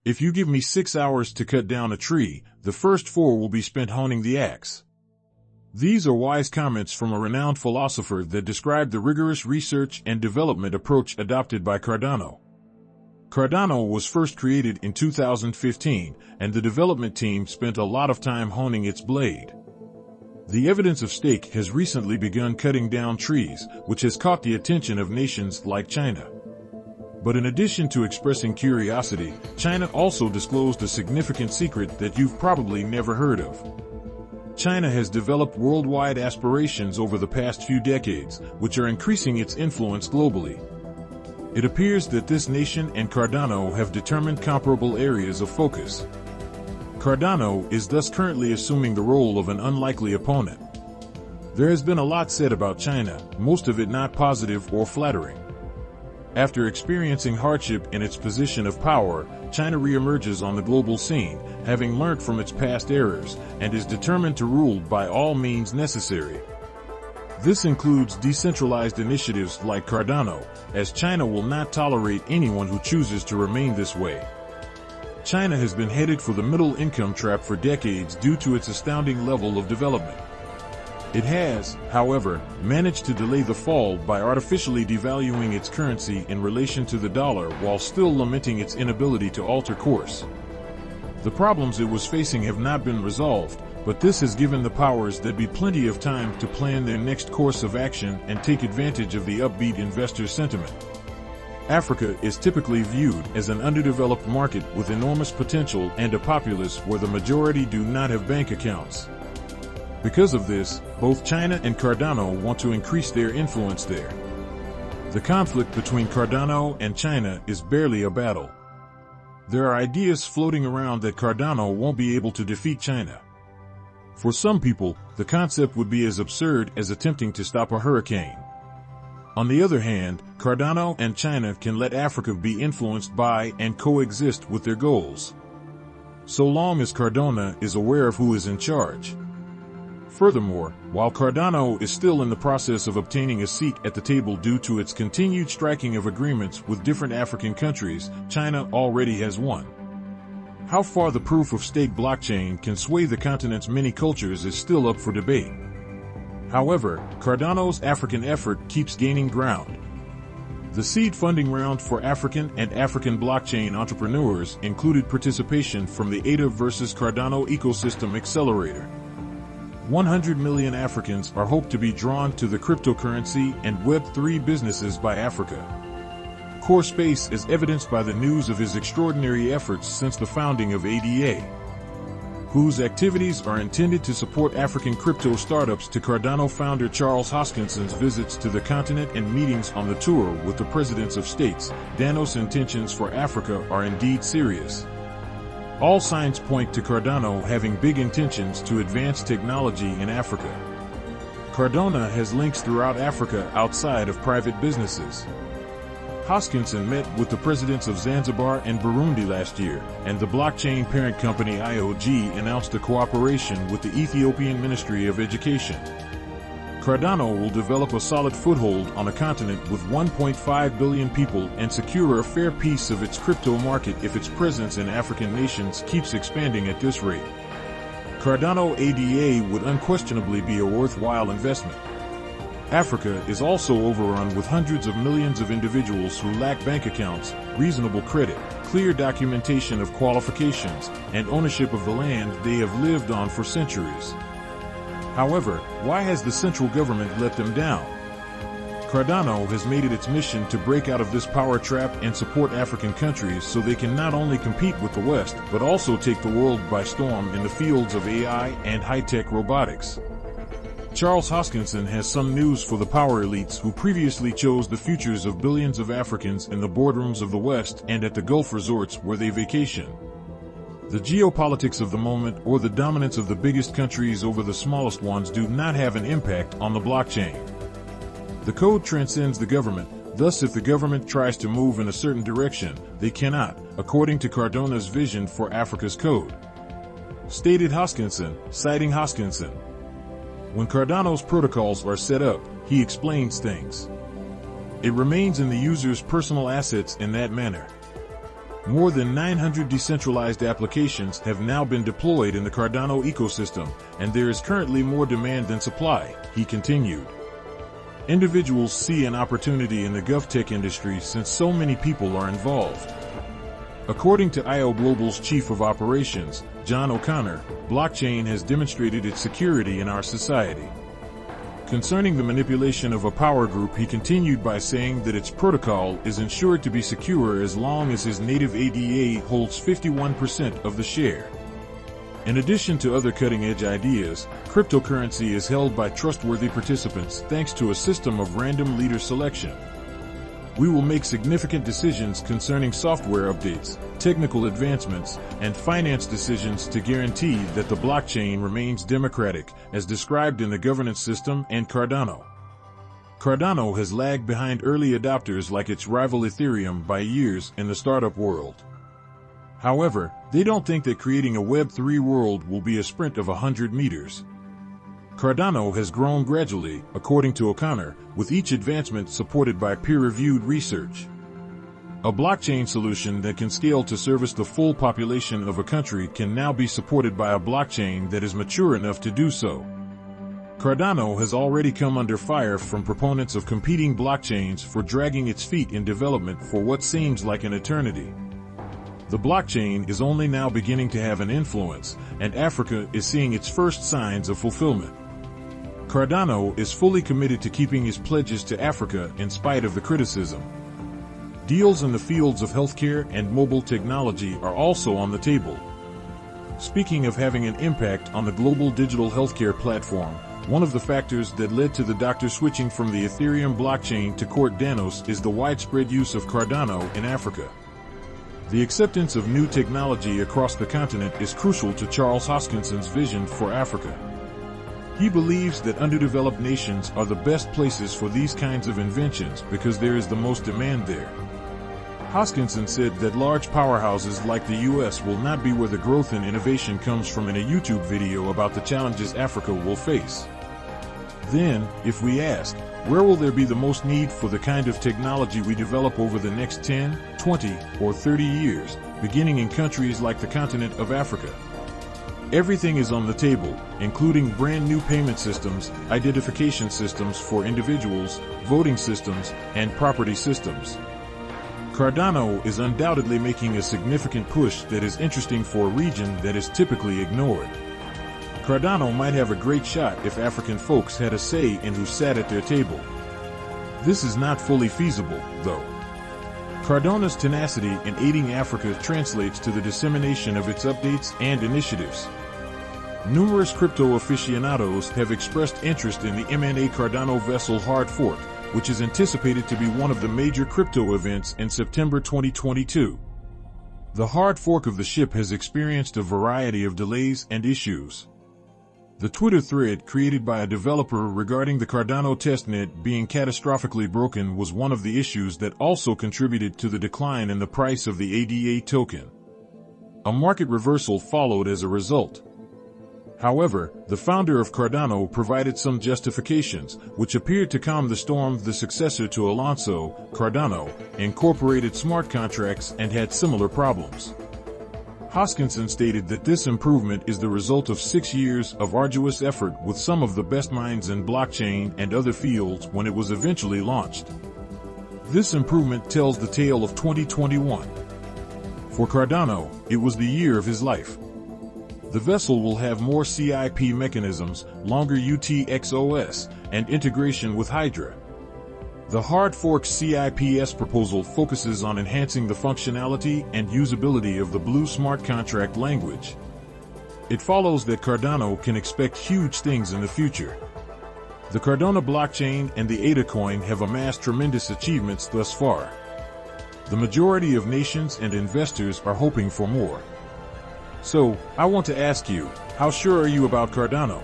If you give me 6 hours to cut down a tree, the first 4 will be spent honing the axe. These are wise comments from a renowned philosopher that describe the rigorous research and development approach adopted by Cardano. Cardano was first created in 2015, and the development team spent a lot of time honing its blade. The evidence of stake has recently begun cutting down trees, which has caught the attention of nations like China. But in addition to expressing curiosity, China also disclosed a significant secret that you've probably never heard of. China has developed worldwide aspirations over the past few decades, which are increasing its influence globally. It appears that this nation and Cardano have determined comparable areas of focus. Cardano is thus currently assuming the role of an unlikely opponent. There has been a lot said about China, most of it not positive or flattering. After experiencing hardship in its position of power, China reemerges on the global scene, having learned from its past errors, and is determined to rule by all means necessary. This includes decentralized initiatives like Cardano, as China will not tolerate anyone who chooses to remain this way. China has been headed for the middle income trap for decades due to its astounding level of development. It has, however, managed to delay the fall by artificially devaluing its currency in relation to the dollar while still lamenting its inability to alter course. The problems it was facing have not been resolved, but this has given the powers that be plenty of time to plan their next course of action and take advantage of the upbeat investor sentiment. Africa is typically viewed as an underdeveloped market with enormous potential and a populace where the majority do not have bank accounts. Because of this, both China and Cardano want to increase their influence there. The conflict between Cardano and China is barely a battle. There are ideas floating around that Cardano won't be able to defeat China. For some people, the concept would be as absurd as attempting to stop a hurricane. On the other hand, Cardano and China can let Africa be influenced by and coexist with their goals, so long as Cardano is aware of who is in charge. Furthermore, while Cardano is still in the process of obtaining a seat at the table due to its continued striking of agreements with different African countries, China already has one. How far the proof-of-stake blockchain can sway the continent's many cultures is still up for debate. However, Cardano's African effort keeps gaining ground. The seed funding round for African and African blockchain entrepreneurs included participation from the ADA versus Cardano Ecosystem Accelerator. 100 million Africans are hoped to be drawn to the cryptocurrency and Web3 businesses by Africa. Core Space is evidenced by the news of his extraordinary efforts since the founding of ADA, whose activities are intended to support African crypto startups. To Cardano founder Charles Hoskinson's visits to the continent and meetings on the tour with the presidents of states, Cardano's intentions for Africa are indeed serious. All signs point to Cardano having big intentions to advance technology in Africa. Cardano has links throughout Africa outside of private businesses. Hoskinson met with the presidents of Zanzibar and Burundi last year, and the blockchain parent company IOG announced a cooperation with the Ethiopian Ministry of Education. Cardano will develop a solid foothold on a continent with 1.5 billion people and secure a fair piece of its crypto market if its presence in African nations keeps expanding at this rate. Cardano ADA would unquestionably be a worthwhile investment. Africa is also overrun with hundreds of millions of individuals who lack bank accounts, reasonable credit, clear documentation of qualifications, and ownership of the land they have lived on for centuries. However, why has the central government let them down? Cardano has made it its mission to break out of this power trap and support African countries so they can not only compete with the West, but also take the world by storm in the fields of AI and high-tech robotics. Charles Hoskinson has some news for the power elites who previously chose the futures of billions of Africans in the boardrooms of the West and at the Gulf resorts where they vacation. The geopolitics of the moment or the dominance of the biggest countries over the smallest ones do not have an impact on the blockchain. The code transcends the government, thus if the government tries to move in a certain direction, they cannot, according to Cardano's vision for Africa's code. Stated Hoskinson, citing Hoskinson. When Cardano's protocols are set up, he explains things. It remains in the user's personal assets in that manner. More than 900 decentralized applications have now been deployed in the Cardano ecosystem, and there is currently more demand than supply, he continued. Individuals see an opportunity in the GovTech industry since so many people are involved. According to IO Global's Chief of Operations, John O'Connor, blockchain has demonstrated its security in our society. Concerning the manipulation of a power group, he continued by saying that its protocol is ensured to be secure as long as his native ADA holds 51% of the share. In addition to other cutting-edge ideas, cryptocurrency is held by trustworthy participants thanks to a system of random leader selection. We will make significant decisions concerning software updates, technical advancements, and finance decisions to guarantee that the blockchain remains democratic, as described in the governance system and Cardano. Cardano has lagged behind early adopters like its rival Ethereum by years in the startup world. However, they don't think that creating a Web3 world will be a sprint of 100 meters. Cardano has grown gradually, according to O'Connor, with each advancement supported by peer-reviewed research. A blockchain solution that can scale to service the full population of a country can now be supported by a blockchain that is mature enough to do so. Cardano has already come under fire from proponents of competing blockchains for dragging its feet in development for what seems like an eternity. The blockchain is only now beginning to have an influence, and Africa is seeing its first signs of fulfillment. Cardano is fully committed to keeping his pledges to Africa in spite of the criticism. Deals in the fields of healthcare and mobile technology are also on the table. Speaking of having an impact on the global digital healthcare platform, one of the factors that led to the doctor switching from the Ethereum blockchain to Cardano is the widespread use of Cardano in Africa. The acceptance of new technology across the continent is crucial to Charles Hoskinson's vision for Africa. He believes that underdeveloped nations are the best places for these kinds of inventions because there is the most demand there. Hoskinson said that large powerhouses like the US will not be where the growth and innovation comes from in a YouTube video about the challenges Africa will face. Then, if we ask, where will there be the most need for the kind of technology we develop over the next 10, 20, or 30 years, beginning in countries like the continent of Africa? Everything is on the table, including brand new payment systems, identification systems for individuals, voting systems, and property systems. Cardano is undoubtedly making a significant push that is interesting for a region that is typically ignored. Cardano might have a great shot if African folks had a say in who sat at their table. This is not fully feasible, though. Cardano's tenacity in aiding Africa translates to the dissemination of its updates and initiatives. Numerous crypto aficionados have expressed interest in the MNA Cardano vessel hard fork, which is anticipated to be one of the major crypto events in September 2022. The hard fork of the ship has experienced a variety of delays and issues. The Twitter thread created by a developer regarding the Cardano testnet being catastrophically broken was one of the issues that also contributed to the decline in the price of the ADA token. A market reversal followed as a result. However, the founder of Cardano provided some justifications, which appeared to calm the storm. The successor to Alonso, Cardano, incorporated smart contracts and had similar problems. Hoskinson stated that this improvement is the result of 6 years of arduous effort with some of the best minds in blockchain and other fields when it was eventually launched. This improvement tells the tale of 2021. For Cardano, it was the year of his life. The vessel will have more CIP mechanisms, longer UTXOS, and integration with Hydra. The hard fork CIPS proposal focuses on enhancing the functionality and usability of the Blue smart contract language. It follows that Cardano can expect huge things in the future. The Cardano blockchain and the ADA coin have amassed tremendous achievements thus far. The majority of nations and investors are hoping for more. So, I want to ask you, how sure are you about Cardano?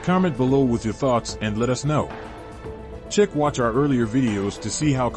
Comment below with your thoughts and let us know. Watch our earlier videos to see how